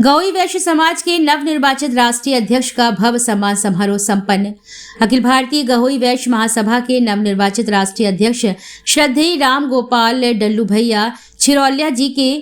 गौरी वैश्य समाज के नवनिर्वाचित राष्ट्रीय अध्यक्ष का भव्य सम्मान समारोह संपन्न। अखिल भारतीय गहोई वैश्य महासभा के नवनिर्वाचित राष्ट्रीय अध्यक्ष श्रद्धेय राम गोपाल डल्लू भैया छिरौलिया जी के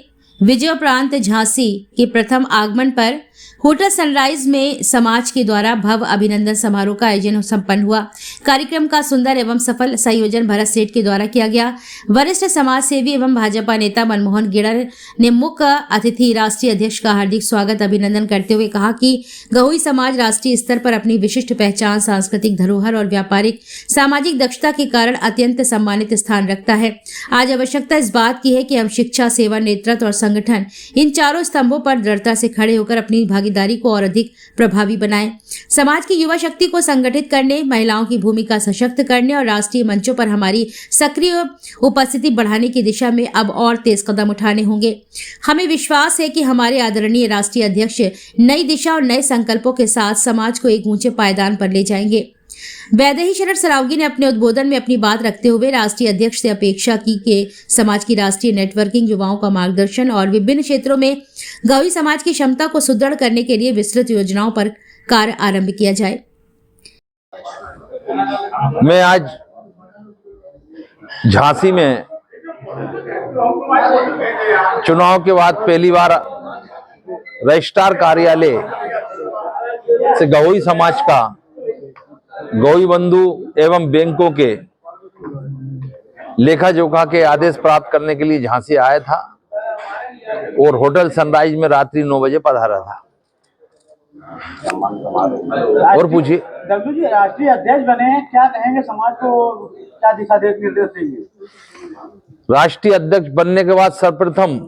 विजयोपरांत झांसी के प्रथम आगमन पर होटल सनराइज में समाज के द्वारा भव्य अभिनंदन समारोह का आयोजन संपन्न हुआ। कार्यक्रम का सुंदर एवं सफल संयोजन भरत सेठ के द्वारा किया गया। वरिष्ठ समाज सेवी एवं भाजपा नेता मनमोहन गिड़र ने मुख्य अतिथि राष्ट्रीय अध्यक्ष का हार्दिक स्वागत अभिनंदन करते हुए कहा कि गहोई समाज राष्ट्रीय स्तर पर अपनी विशिष्ट पहचान, सांस्कृतिक धरोहर और व्यापारिक सामाजिक दक्षता के कारण अत्यंत सम्मानित स्थान रखता है। आज आवश्यकता इस बात की है कि हम शिक्षा, सेवा, नेतृत्व और संगठन इन चारों स्तंभों पर दृढ़ता से खड़े होकर अपनी भागीदारी को और अधिक प्रभावी बनाएं। समाज की युवा शक्ति को संगठित करने, महिलाओं की भूमिका सशक्त करने और राष्ट्रीय मंचों पर हमारी सक्रिय उपस्थिति बढ़ाने की दिशा में अब और तेज कदम उठाने होंगे। हमें विश्वास है कि हमारे आदरणीय राष्ट्रीय अध्यक्ष नई दिशा और नए संकल्पों के साथ समाज को एक ऊंचे पायदान पर ले जाएंगे। वैदेही शरण सरावगी ने अपने उद्बोधन में अपनी बात रखते हुए राष्ट्रीय अध्यक्ष से अपेक्षा की कि समाज की राष्ट्रीय नेटवर्किंग, युवाओं का मार्गदर्शन और विभिन्न क्षेत्रों में गौरी समाज की क्षमता को सुदृढ़ करने के लिए विस्तृत योजनाओं पर कार्य आरंभ किया जाए। मैं आज झांसी में चुनाव के बाद पहली बार रजिस्ट्रार कार्यालय से गहोई समाज का, गौरी बंधु एवं बैंकों के लेखा जोखा के आदेश प्राप्त करने के लिए झांसी आया था और होटल सनराइज में रात्रि 9 बजे पधारा था। और पूछिए। डब्लू जी, राष्ट्रीय अध्यक्ष बने हैं, क्या कहेंगे? समाज को क्या दिशा निर्देश देंगे? राष्ट्रीय अध्यक्ष बनने के बाद सर्वप्रथम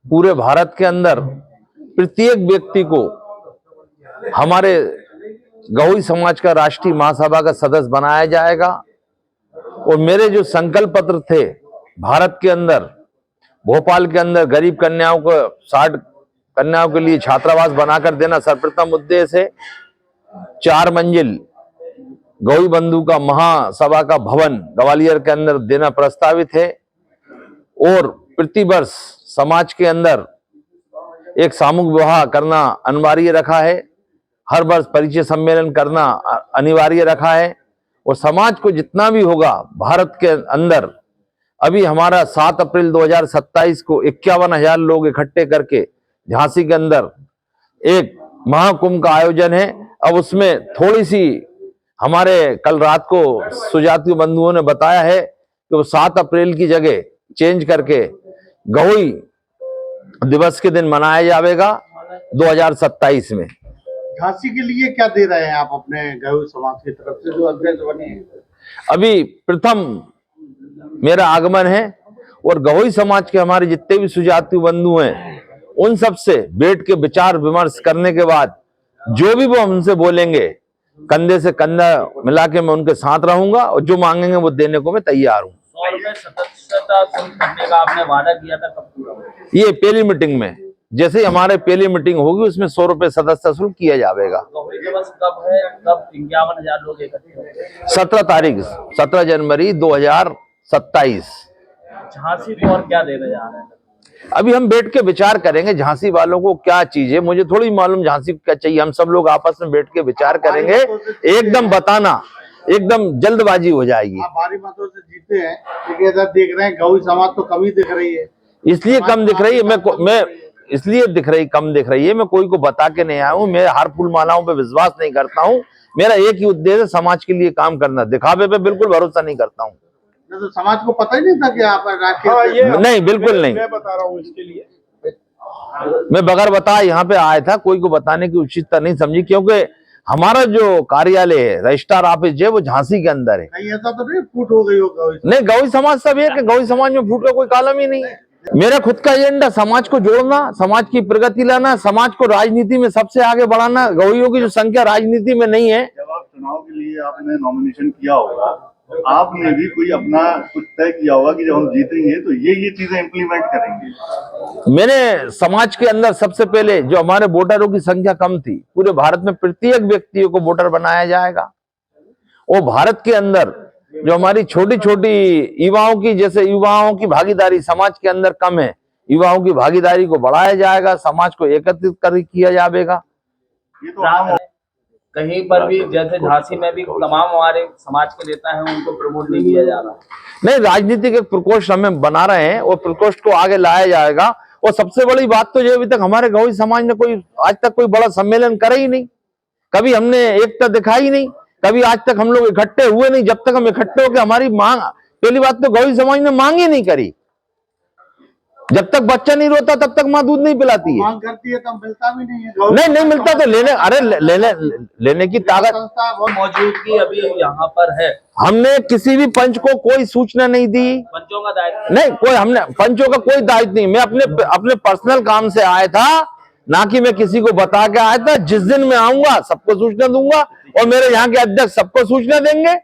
पूरे भारत के अंदर प्रत्येक व्यक्ति को हमारे गहोई समाज का राष्ट्रीय महासभा का सदस्य बनाया जाएगा। और मेरे जो संकल्प पत्र थे, भारत के अंदर, भोपाल के अंदर गरीब कन्याओं को 60 कन्याओं के लिए छात्रावास बनाकर देना सर्वप्रथम उद्देश्य है। 4 मंजिल गौरी बंधु का महासभा का भवन ग्वालियर के अंदर देना प्रस्तावित है। और प्रतिवर्ष समाज के अंदर एक सामूहिक विवाह करना अनिवार्य रखा है। हर वर्ष परिचय सम्मेलन करना अनिवार्य रखा है। और समाज को जितना भी होगा भारत के अंदर, अभी हमारा 7 अप्रैल 2027 को 51,000 लोग इकट्ठे करके झांसी के अंदर एक महाकुंभ का आयोजन है। अब उसमें थोड़ी सी हमारे कल रात को सुजातीय बंधुओं ने बताया है कि वो 7 अप्रैल की जगह चेंज करके गहोई दिवस के दिन मनाया जाएगा 2027 में। झांसी के लिए क्या दे रहे हैं आप अपने गहोई समाज की तरफ से जो अध्यक्ष बने हैं? अभी प्रथम मेरा आगमन है और गहोई समाज के हमारे जितने भी सुजातीय बंधु हैं उन सब से बैठ के विचार विमर्श करने के बाद जो भी वो हमसे बोलेंगे, कंधे से कंधा मिला के मैं उनके साथ रहूंगा और जो मांगेंगे वो देने को मैं तैयार हूँ। सदस्यता करने का आपने वादा किया था, कब पूरा हुआ? ये पहली मीटिंग में, जैसे ही हमारे पहली मीटिंग होगी उसमें 100 रुपए सदस्य शुल्क किया जाएगा। गौरी दिवस कब है? कब 51,000 लोग इकट्ठे होंगे? 17 तारीख 17 जनवरी 2027। झांसी को और क्या देने जा रहे हैं? अभी हम बैठ के विचार करेंगे झांसी वालों को क्या चीज है। मुझे थोड़ी मालूम झांसी को क्या चाहिए। हम सब लोग आपस में बैठ के विचार करेंगे। एकदम बताना, एकदम जल्दबाजी हो जाएगी। आप भारी मतों से जीते हैं, लेकिन देख रहे हैं गौरी समाज तो कम ही दिख रही है। इसलिए कम दिख रही है, मैं इसलिए कम दिख रही है। मैं कोई को बता के नहीं आया हूँ। मैं हार फूल मालाओं पे विश्वास नहीं करता हूँ। मेरा एक ही उद्देश्य है, समाज के लिए काम करना। दिखावे पे बिल्कुल भरोसा नहीं करता हूँ। तो समाज को पता ही नहीं था कि आप नहीं, बिल्कुल नहीं। मैं बता रहा हूँ इसके लिए। मैं बगैर बताए यहाँ पे आया था, कोई को बताने की उचितता नहीं समझी, क्योंकि हमारा जो कार्यालय है, रजिस्ट्रार ऑफिस है, वो झांसी के अंदर है। नहीं, ऐसा तो नहीं फूट हो गई होगा? नहीं, गौरी समाज सब एक है। गौरी समाज में फूट का कोई कालम ही नहीं है। मेरा खुद का एजेंडा समाज को जोड़ना, समाज की प्रगति लाना, समाज को राजनीति में सबसे आगे बढ़ाना। गौरियों की जो संख्या राजनीति में नहीं है। जब आप चुनाव के लिए आपने नॉमिनेशन किया होगा, आपने भी कोई अपना कुछ तय किया होगा कि जब हम जीतेंगे तो ये चीजें इम्प्लीमेंट करेंगे। मैंने समाज के अंदर सबसे पहले जो हमारे वोटरों की संख्या कम थी, पूरे भारत में प्रत्येक व्यक्ति को वोटर बनाया जाएगा। और भारत के अंदर जो हमारी छोटी छोटी युवाओं की, जैसे युवाओं की भागीदारी समाज के अंदर कम है, युवाओं की भागीदारी को बढ़ाया जाएगा, समाज को एकत्रित कर किया जाएगा। ये तो आम कहीं पर भी जैसे झांसी में भी तमाम हमारे समाज के नेता हैं उनको प्रमोट नहीं किया जा रहा। नहीं, राजनीतिक एक प्रकोष्ठ हमें बना रहे हैं और प्रकोष्ठ को आगे लाया जाएगा। और सबसे बड़ी बात तो ये, अभी तक हमारे गवई समाज ने कोई आज तक कोई बड़ा सम्मेलन करे ही नहीं, कभी हमने एकता दिखाई नहीं, कभी आज तक हम लोग इकट्ठे हुए नहीं। जब तक हम इकट्ठे होकर हमारी मांग, पहली बात तो गवई समाज ने मांग ही नहीं करी। जब तक बच्चा नहीं रोता तब तक माँ दूध नहीं पिलाती है। मांग करती है तो मिलता भी नहीं है। नहीं मिलता तो लेने की ताकत संस्था बहुत मौजूदगी अभी यहाँ पर है। हमने किसी भी पंच को कोई सूचना नहीं दी, पंचों का दायित्व नहीं कोई, हमने पंचों का कोई दायित्व नहीं। मैं अपने पर्सनल काम से आया था, ना कि मैं किसी को बता के आया था। जिस दिन मैं आऊंगा सबको सूचना दूंगा और मेरे यहाँ के अध्यक्ष सबको सूचना देंगे।